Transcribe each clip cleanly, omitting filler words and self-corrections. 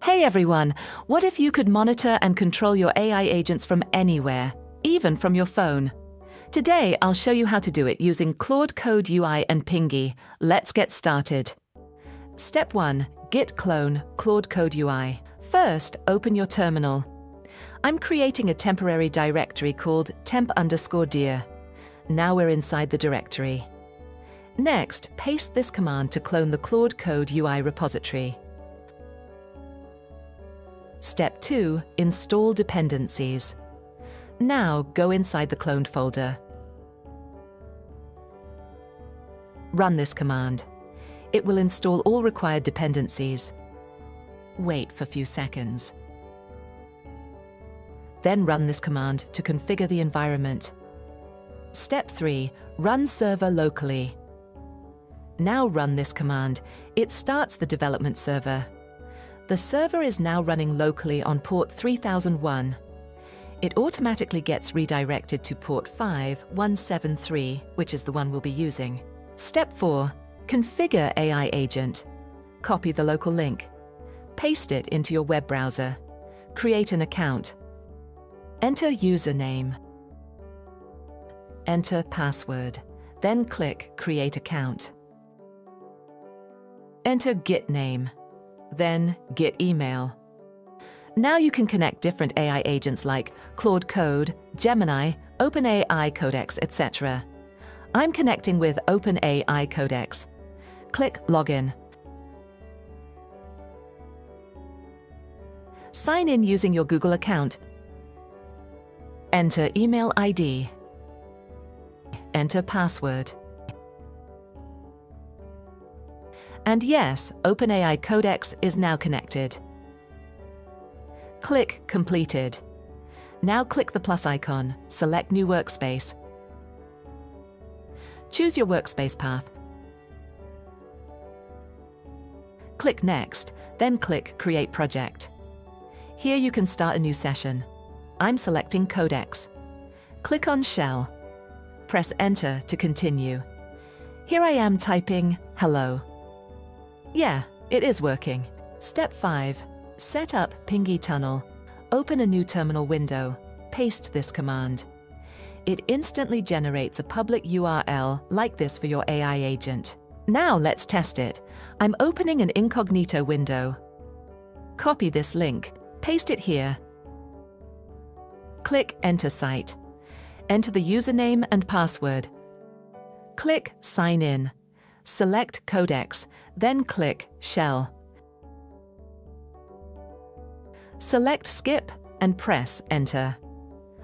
Hey everyone, what if you could monitor and control your AI agents from anywhere, even from your phone? Today, I'll show you how to do it using Claude Code UI and Pinggy. Let's get started. Step 1. Git clone Claude Code UI. First, open your terminal. I'm creating a temporary directory called temp_dir. Now we're inside the directory. Next, paste this command to clone the Claude Code UI repository. Step 2. Install dependencies. Now go inside the cloned folder. Run this command. It will install all required dependencies. Wait for a few seconds. Then run this command to configure the environment. Step 3. Run server locally. Now run this command. It starts the development server. The server is now running locally on port 3001. It automatically gets redirected to port 5173, which is the one we'll be using. Step 4. Configure AI agent. Copy the local link. Paste it into your web browser. Create an account. Enter username. Enter password. Then click Create Account. Enter Git name. Then Git email. Now you can connect different AI agents like Claude Code, Gemini, OpenAI Codex, etc. I'm connecting with OpenAI Codex. Click Login. Sign in using your Google account. Enter email ID. Enter password. And yes, OpenAI Codex is now connected. Click Completed. Now click the plus icon, select New Workspace. Choose your workspace path. Click Next, then click Create Project. Here you can start a new session. I'm selecting Codex. Click on Shell. Press Enter to continue. Here I am typing hello. Yeah, it is working. Step 5. Set up Pinggy tunnel. Open a new terminal window. Paste this command. It instantly generates a public URL like this for your AI agent. Now let's test it. I'm opening an incognito window. Copy this link. Paste it here. Click Enter Site. Enter the username and password. Click Sign In. Select Codex, then click Shell. Select Skip and press Enter.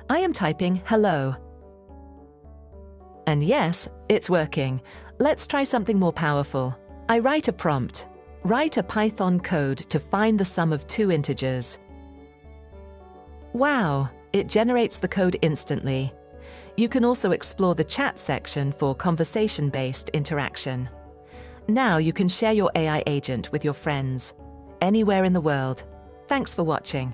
I am typing hello. And yes, it's working. Let's try something more powerful. I write a prompt. Write a Python code to find the sum of two integers. Wow, it generates the code instantly. You can also explore the chat section for conversation-based interaction. Now you can share your AI agent with your friends, anywhere in the world. Thanks for watching.